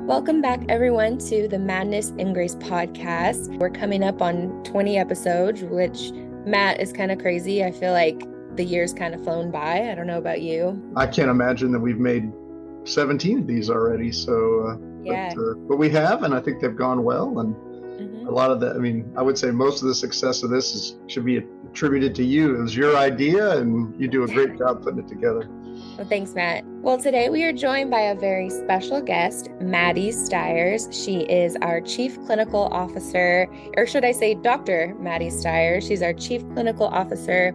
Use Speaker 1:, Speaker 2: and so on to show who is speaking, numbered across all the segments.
Speaker 1: Welcome back, everyone, to the Madness and Grace podcast. We're coming up on 20 episodes, which, Matt, is kind of crazy. I feel like the year's kind of flown by. I don't know about you.
Speaker 2: I can't imagine that we've made 17 of these already. But we have, and I think they've gone well. And a lot of that, I would say most of the success of this should be attributed to you. It was your idea, and you do a great job putting it together.
Speaker 1: Well, thanks, Matt. Well, today we are joined by a very special guest, Maddie Stiers. She is our Chief Clinical Officer, or should I say Dr. Maddie Stiers. She's our Chief Clinical Officer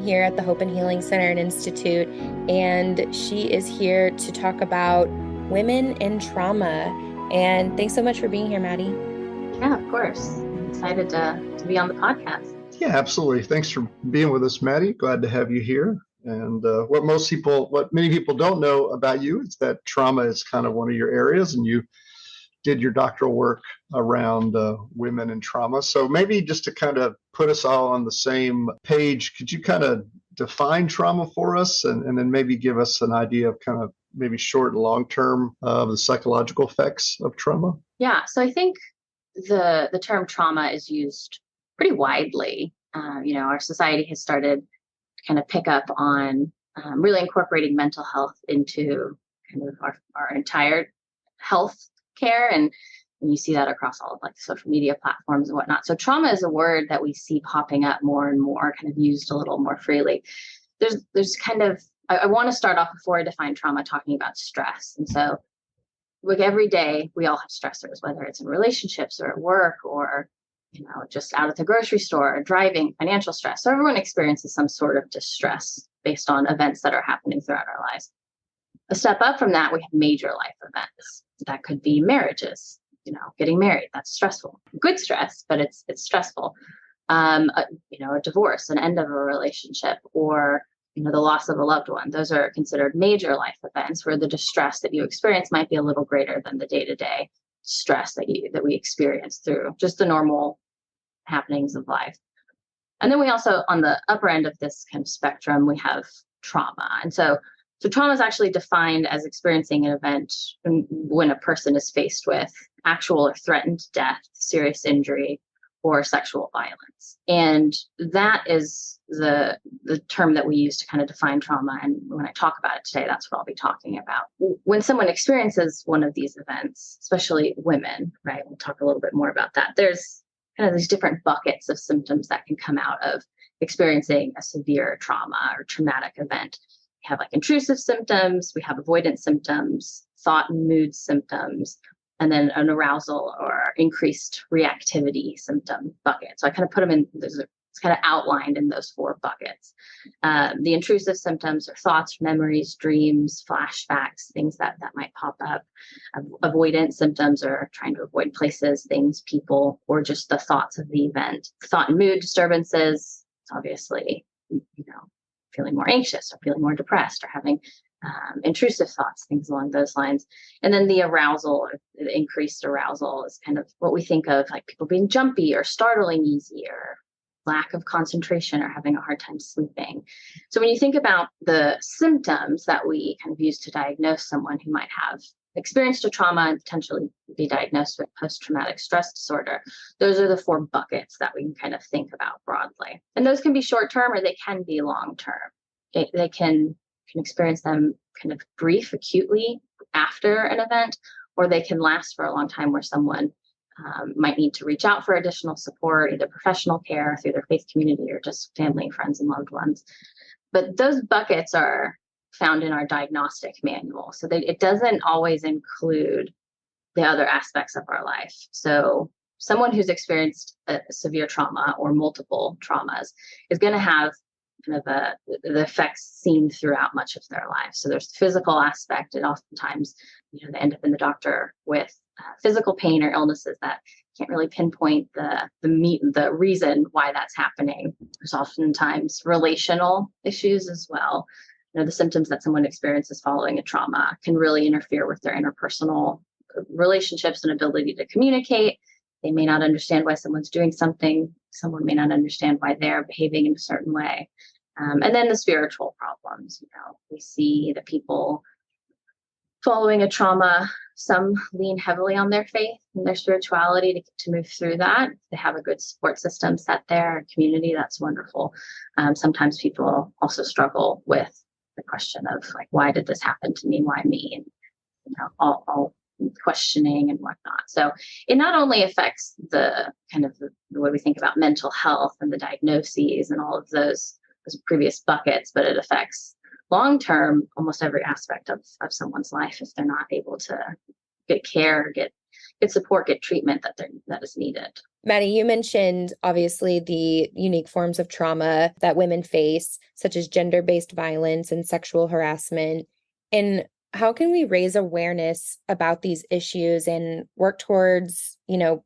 Speaker 1: here at the Hope and Healing Center and Institute, and she is here to talk about women in trauma. And thanks so much for being here, Maddie.
Speaker 3: Yeah, of course. I'm excited to be on the podcast.
Speaker 2: Yeah, absolutely. Thanks for being with us, Maddie. Glad to have you here. And what many people don't know about you is that trauma is kind of one of your areas, and you did your doctoral work around women and trauma. So maybe just to kind of put us all on the same page, could you kind of define trauma for us, and then maybe give us an idea of kind of maybe short and long term of the psychological effects of trauma?
Speaker 3: Yeah, so I think the term trauma is used pretty widely. Our society has started kind of pick up on really incorporating mental health into kind of our entire health care. And you see that across all of like social media platforms and whatnot. So trauma is a word that we see popping up more and more, kind of used a little more freely. There's kind of, I want to start off before I define trauma talking about stress. And so like every day we all have stressors, whether it's in relationships or at work or just out at the grocery store, driving, financial stress. So everyone experiences some sort of distress based on events that are happening throughout our lives. A step up from that, we have major life events. That could be marriages, getting married. That's stressful. Good stress, but it's stressful. A divorce, an end of a relationship, or the loss of a loved one. Those are considered major life events where the distress that you experience might be a little greater than the day-to-day stress that we experience through just the normal happenings of life. And then we also, on the upper end of this kind of spectrum, we have trauma. And so trauma is actually defined as experiencing an event when a person is faced with actual or threatened death, serious injury, or sexual violence. And that is the term that we use to kind of define trauma. And when I talk about it today, that's what I'll be talking about. When someone experiences one of these events, especially women, right? We'll talk a little bit more about that. There's kind of these different buckets of symptoms that can come out of experiencing a severe trauma or traumatic event. We have like intrusive symptoms, we have avoidance symptoms, thought and mood symptoms, and then an arousal or increased reactivity symptom bucket. So I kind of put them in, it's kind of outlined in those four buckets. The intrusive symptoms are thoughts, memories, dreams, flashbacks, things that might pop up. Avoidant symptoms are trying to avoid places, things, people, or just the thoughts of the event. Thought and mood disturbances, it's obviously, feeling more anxious or feeling more depressed or having intrusive thoughts, things along those lines. And then the arousal, the increased arousal is kind of what we think of like people being jumpy or startling easy or lack of concentration or having a hard time sleeping. So when you think about the symptoms that we kind of use to diagnose someone who might have experienced a trauma and potentially be diagnosed with post-traumatic stress disorder, those are the four buckets that we can kind of think about broadly. And those can be short-term or they can be long-term. They can experience them kind of brief, acutely after an event, or they can last for a long time where someone might need to reach out for additional support, either professional care through their faith community or just family, friends, and loved ones. But those buckets are found in our diagnostic manual. So it doesn't always include the other aspects of our life. So someone who's experienced a severe trauma or multiple traumas is going to have kind of the effects seen throughout much of their life. So there's the physical aspect, and oftentimes, they end up in the doctor with physical pain or illnesses that can't really pinpoint the reason why that's happening. There's oftentimes relational issues as well. The symptoms that someone experiences following a trauma can really interfere with their interpersonal relationships and ability to communicate. They may not understand why someone's doing something. Someone may not understand why they're behaving in a certain way. And then the spiritual problems, we see that people following a trauma, some lean heavily on their faith and their spirituality to move through that. If they have a good support system set there, a community, that's wonderful. Sometimes people also struggle with the question of like, why did this happen to me? Why me? And all questioning and whatnot. So it not only affects the kind of the way we think about mental health and the diagnoses and all of those previous buckets, but it affects long-term almost every aspect of someone's life if they're not able to get care, get support, get treatment that is needed.
Speaker 1: Maddie, you mentioned obviously the unique forms of trauma that women face, such as gender-based violence and sexual harassment. And how can we raise awareness about these issues and work towards,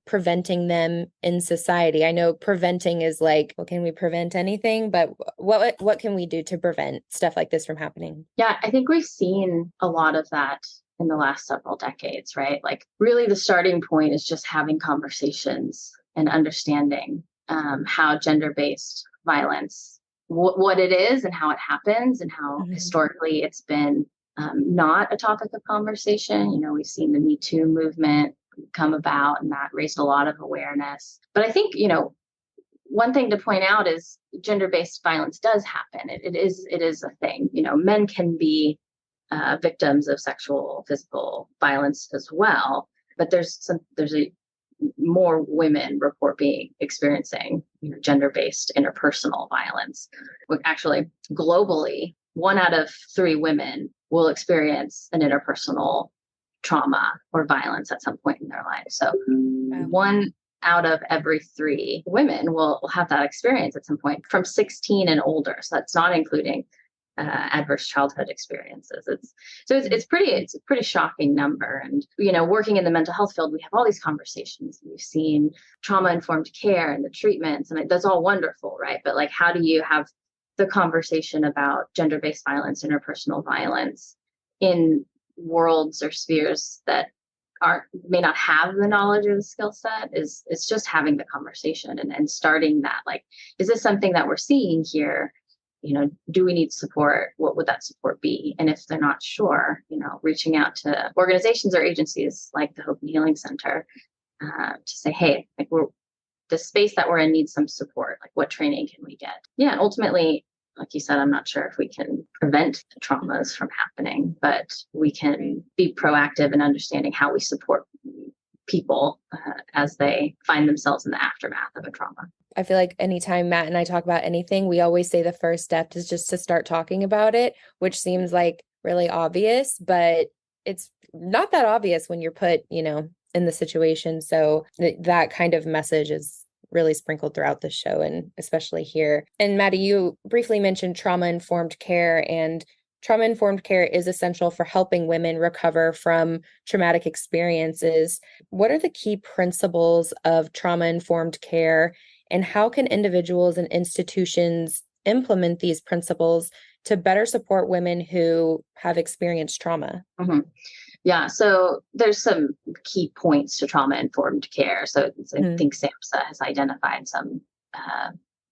Speaker 1: preventing them in society? I know preventing is like, well, can we prevent anything? But what can we do to prevent stuff like this from happening?
Speaker 3: Yeah, I think we've seen a lot of that in the last several decades, right? Like really the starting point is just having conversations and understanding how gender-based violence, what it is and how it happens and how historically it's been not a topic of conversation. We've seen the Me Too movement come about and that raised a lot of awareness. But I think, one thing to point out is gender-based violence does happen. It is a thing. Men can be victims of sexual, physical violence as well. But there's more women report experiencing gender-based interpersonal violence. Actually, globally, 1 out of 3 women will experience an interpersonal trauma or violence at some point in their life. So 1 out of every 3 women will have that experience at some point from 16 and older. So that's not including adverse childhood experiences. It's a pretty shocking number. And, working in the mental health field, we have all these conversations. We've seen trauma-informed care and the treatments, and that's all wonderful, right? But like, how do you have the conversation about gender-based violence, interpersonal violence in worlds or spheres that may not have the knowledge or the skill set? It's just having the conversation and starting that. Like, is this something that we're seeing here? Do we need support? What would that support be? And if they're not sure, reaching out to organizations or agencies like the Hope and Healing Center to say, hey, like the space that we're in needs some support. Like, what training can we get? Yeah, ultimately, like you said, I'm not sure if we can prevent the traumas from happening, but we can be proactive in understanding how we support people as they find themselves in the aftermath of a trauma.
Speaker 1: I feel like anytime Matt and I talk about anything, we always say the first step is just to start talking about it, which seems like really obvious, but it's not that obvious when you're put, in the situation. So that kind of message is really sprinkled throughout the show and especially here. And Maddie, you briefly mentioned trauma-informed care, and trauma-informed care is essential for helping women recover from traumatic experiences. What are the key principles of trauma-informed care, and how can individuals and institutions implement these principles to better support women who have experienced trauma?
Speaker 3: Mm-hmm. Yeah, so there's some key points to trauma-informed care. So I think SAMHSA has identified some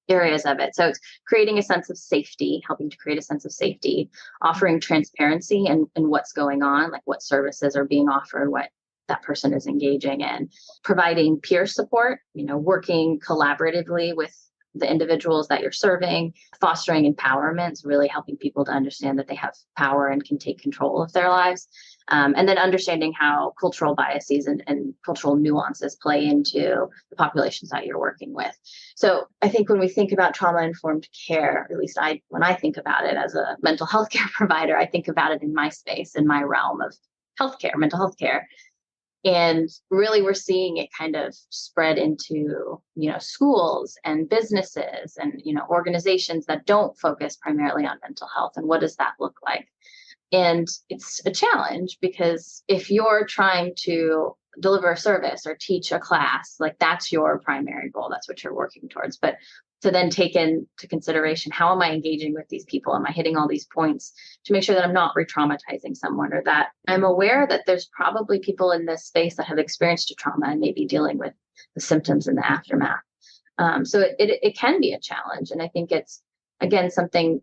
Speaker 3: areas of it. So it's creating a sense of safety, helping to create a sense of safety, offering transparency and what's going on, like what services are being offered, what that person is engaging in, providing peer support, working collaboratively with the individuals that you're serving, fostering empowerment, really helping people to understand that they have power and can take control of their lives. And then understanding how cultural biases and cultural nuances play into the populations that you're working with. So I think when we think about trauma-informed care, at least when I think about it as a mental health care provider, I think about it in my space, in my realm of healthcare, mental health care. And really, we're seeing it kind of spread into, schools and businesses and, organizations that don't focus primarily on mental health. And what does that look like? And it's a challenge because if you're trying to deliver a service or teach a class, like that's your primary goal, that's what you're working towards. But to then take into consideration, how am I engaging with these people? Am I hitting all these points to make sure that I'm not re-traumatizing someone, or that I'm aware that there's probably people in this space that have experienced a trauma and maybe dealing with the symptoms in the aftermath. So it can be a challenge. And I think it's, again, something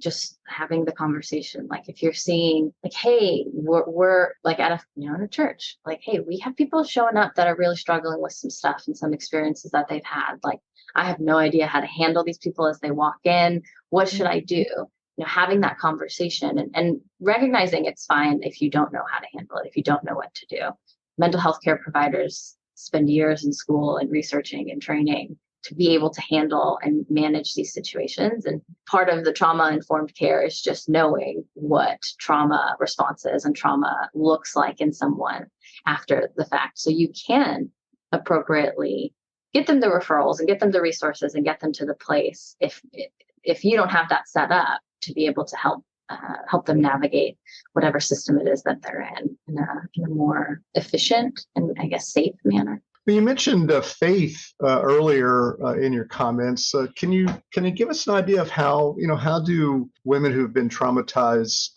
Speaker 3: just having the conversation. Like if you're seeing like, hey, we're like at a, in a church, like, hey, we have people showing up that are really struggling with some stuff and some experiences that they've had. Like, I have no idea how to handle these people as they walk in. What should I do? Having that conversation and recognizing it's fine if you don't know how to handle it, if you don't know what to do. Mental health care providers spend years in school and researching and training to be able to handle and manage these situations. And part of the trauma-informed care is just knowing what trauma responses and trauma looks like in someone after the fact. So you can appropriately get them the referrals and get them the resources and get them to the place if you don't have that set up to be able to help them navigate whatever system it is that they're in a more efficient and, I guess, safe manner.
Speaker 2: Well, you mentioned faith earlier in your comments. Can you give us an idea of how do women who've been traumatized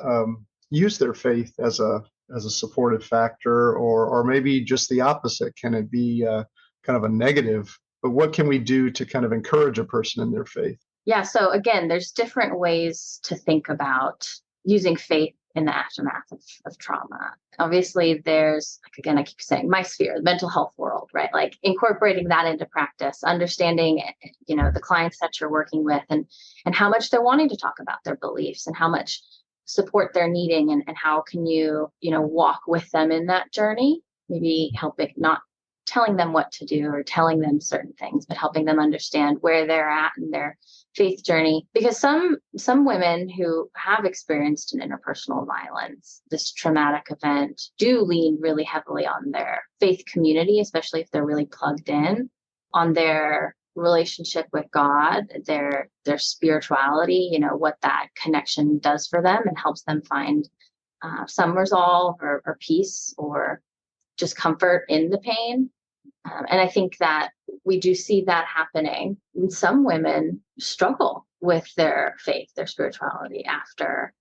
Speaker 2: use their faith as a supportive factor, or maybe just the opposite? Can it be kind of a negative? But what can we do to kind of encourage a person in their faith?
Speaker 3: Yeah. So again, there's different ways to think about using faith in the aftermath of trauma. Obviously, there's, like, again, I keep saying my sphere, the mental health world, right? Like incorporating that into practice, understanding, the clients that you're working with and how much they're wanting to talk about their beliefs and how much support they're needing and how can you, walk with them in that journey, maybe helping, not telling them what to do or telling them certain things, but helping them understand where they're at in their faith journey. Because some women who have experienced an interpersonal violence, this traumatic event, do lean really heavily on their faith community, especially if they're really plugged in, on their relationship with God, their spirituality, what that connection does for them and helps them find some resolve or peace or just comfort in the pain. And I think that we do see that happening. And some women struggle with their faith, their spirituality after,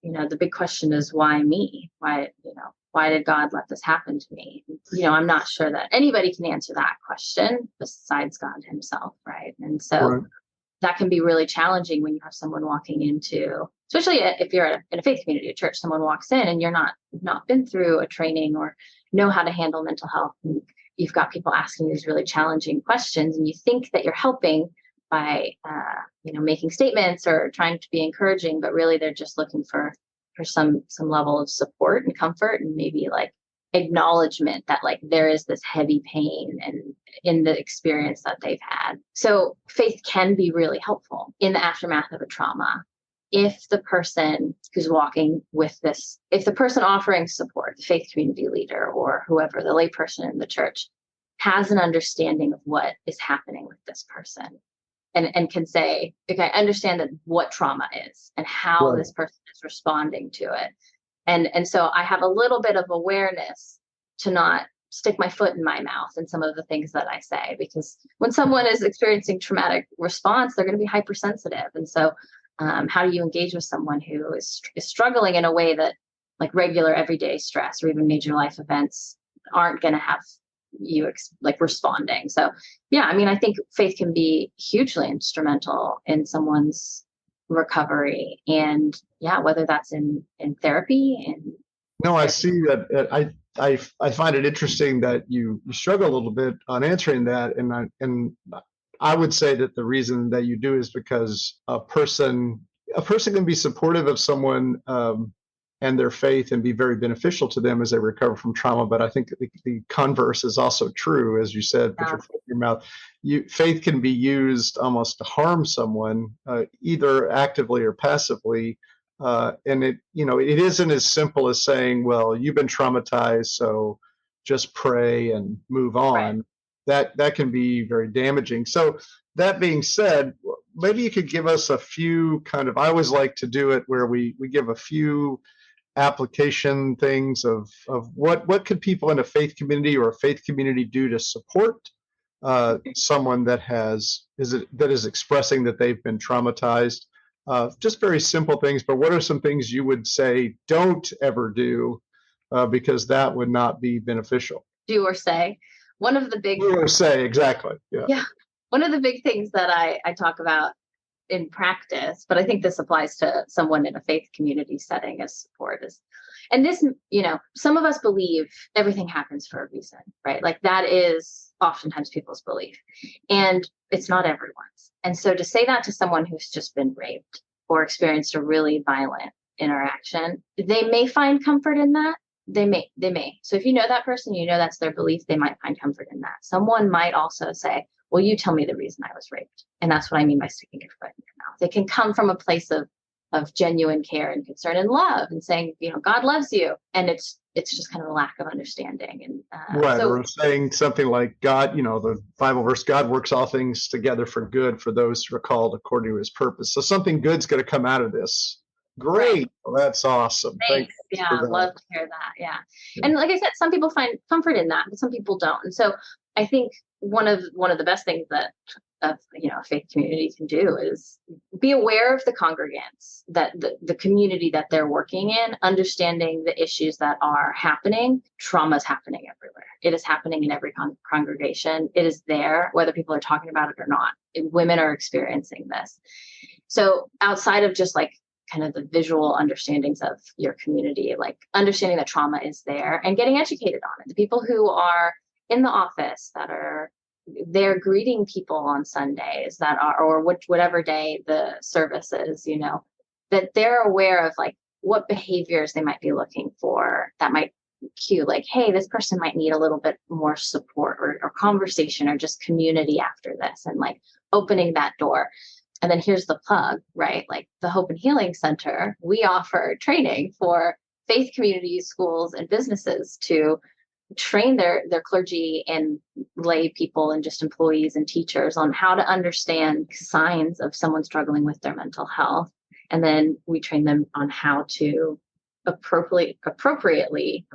Speaker 3: the big question is, why me? Why did God let this happen to me? I'm not sure that anybody can answer that question besides God himself, right? And so that can be really challenging when you have someone walking into, especially if you're in a faith community, a church, someone walks in and you're not been through a training or know how to handle mental health. And you've got people asking these really challenging questions and you think that you're helping by, making statements or trying to be encouraging, but really they're just looking for some level of support and comfort and maybe like acknowledgement that like there is this heavy pain and in the experience that they've had. So faith can be really helpful in the aftermath of a trauma. If the person who's walking with this, if the person offering support, the faith community leader or whoever, the layperson in the church, has an understanding of what is happening with this person and can say, okay, I understand that what trauma is and how this person is responding to it. And so I have a little bit of awareness to not stick my foot in my mouth in some of the things that I say, because when someone is experiencing traumatic response, they're going to be hypersensitive. And so how do you engage with someone who is struggling in a way that like regular everyday stress or even major life events aren't going to have you responding? So yeah, I mean, I think faith can be hugely instrumental in someone's recovery, and yeah, whether that's in therapy and
Speaker 2: no, I see that. I find it interesting that you struggle a little bit on answering that, and I would say that the reason that you do is because a person can be supportive of someone and their faith and be very beneficial to them as they recover from trauma. But I think the converse is also true, as you said, put your foot in your mouth. Faith can be used almost to harm someone, either actively or passively. And it isn't as simple as saying, well, you've been traumatized, so just pray and move on. Right. That can be very damaging. So that being said, maybe you could give us a few I always like to do it where we give a few application things of what could people in a faith community or a faith community do to support someone that is expressing that they've been traumatized. Just very simple things, but what are some things you would say don't ever do because that would not be beneficial?
Speaker 3: Do or say.
Speaker 2: Do or say, exactly. Yeah.
Speaker 3: One of the big things that I talk about in practice, but I think this applies to someone in a faith community setting as support is. And this, some of us believe everything happens for a reason, right? Like that is oftentimes people's belief, and it's not everyone's. And so to say that to someone who's just been raped or experienced a really violent interaction, they may find comfort in that. They may. So if you know that person, that's their belief, they might find comfort in that. Someone might also say, well, you tell me the reason I was raped. And that's what I mean by sticking your foot in your mouth. It can come from a place of genuine care and concern and love and saying, God loves you. And it's just kind of a lack of understanding. And
Speaker 2: right. Or saying something like God, the Bible verse, God works all things together for good for those who are called according to his purpose. So something good's going to come out of this. Great. Right. Well, that's awesome.
Speaker 3: Thanks. Yeah, love to hear that. Yeah. And like I said, some people find comfort in that, but some people don't. And so I think one of the best things that a faith community can do is be aware of the congregants, that the community that they're working in, understanding the issues that are happening. Trauma is happening everywhere. It is happening in every congregation. It is there, whether people are talking about it or not. Women are experiencing this. So outside of just like kind of the visual understandings of your community, like understanding that trauma is there and getting educated on it. The people who are in the office they're greeting people on Sundays or whatever day the service is, that they're aware of like what behaviors they might be looking for that might cue like, hey, this person might need a little bit more support or conversation or just community after this, and like opening that door. And then here's the plug, right? Like the Hope and Healing Center, we offer training for faith communities, schools, and businesses to train their clergy and lay people and just employees and teachers on how to understand signs of someone struggling with their mental health. And then we train them on how to appropriately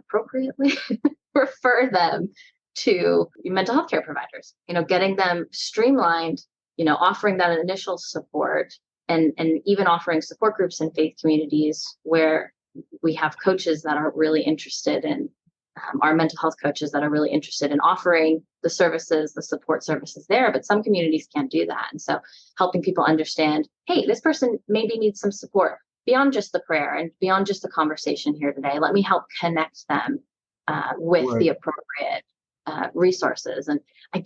Speaker 3: refer them to mental health care providers, getting them streamlined, offering that initial support and even offering support groups in faith communities where we have coaches that are really interested in our mental health coaches that are really interested in offering the services, the support services there, but some communities can't do that. And so helping people understand, hey, this person maybe needs some support beyond just the prayer and beyond just the conversation here today. Let me help connect them with
Speaker 2: right.
Speaker 3: the appropriate resources. And I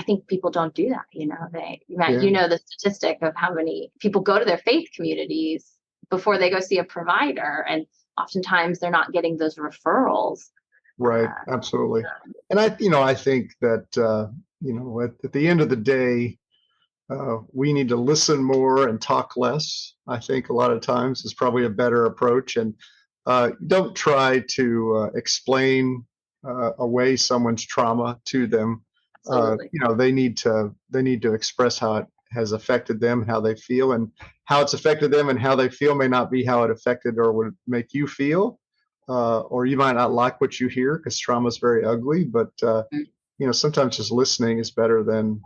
Speaker 3: think people don't do that. The statistic of how many people go to their faith communities before they go see a provider. And oftentimes they're not getting those referrals.
Speaker 2: Right. Absolutely. And I think that, at the end of the day, we need to listen more and talk less. I think a lot of times is probably a better approach. And don't try to explain away someone's trauma to them. They need to express how it has affected them, how they feel, and how it's affected them and how they feel may not be how it affected or would make you feel. Or you might not like what you hear because trauma is very ugly, but sometimes just listening is better than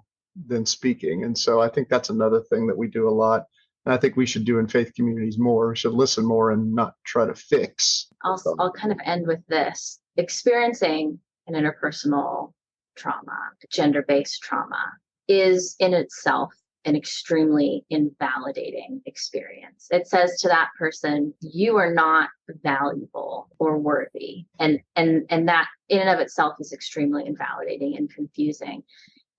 Speaker 2: speaking. And so I think that's another thing that we do a lot. And I think we should do in faith communities more. We should listen more and not try to fix.
Speaker 3: I'll kind of end with this. Experiencing an interpersonal trauma, gender-based trauma, is in itself an extremely invalidating experience. It says to that person, you are not valuable or worthy. And that in and of itself is extremely invalidating and confusing.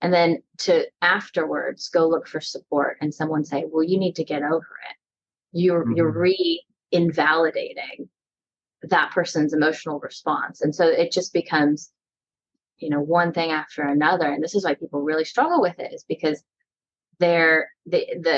Speaker 3: And then to afterwards go look for support and someone say, well, you need to get over it. You're re-invalidating that person's emotional response. And so it just becomes, one thing after another. And this is why people really struggle with it, is because the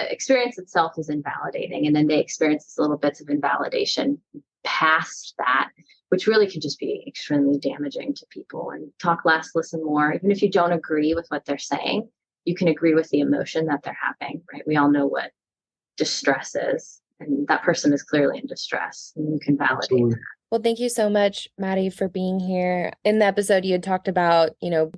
Speaker 3: experience itself is invalidating, and then they experience these little bits of invalidation past that, which really can just be extremely damaging to people. And talk less, listen more. Even if you don't agree with what they're saying, you can agree with the emotion that they're having, right? We all know what distress is, and that person is clearly in distress, and you can validate
Speaker 2: Absolutely.
Speaker 3: that.
Speaker 1: Well, thank you so much, Maddie, for being here. In the episode, you had talked about,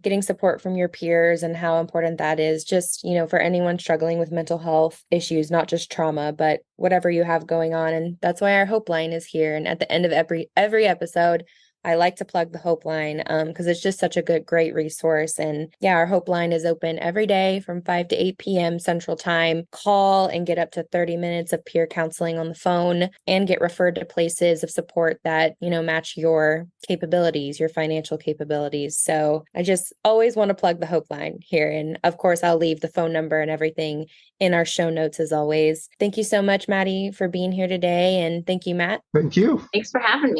Speaker 1: getting support from your peers and how important that is just, for anyone struggling with mental health issues, not just trauma, but whatever you have going on. And that's why our Hope Line is here. And at the end of every episode, I like to plug the Hope Line because it's just such a great resource. And yeah, our Hope Line is open every day from 5 to 8 p.m. Central Time. Call and get up to 30 minutes of peer counseling on the phone and get referred to places of support that, match your capabilities, your financial capabilities. So I just always want to plug the Hope Line here. And of course, I'll leave the phone number and everything in our show notes as always. Thank you so much, Maddie, for being here today. And thank you, Matt.
Speaker 2: Thank you.
Speaker 3: Thanks for having me.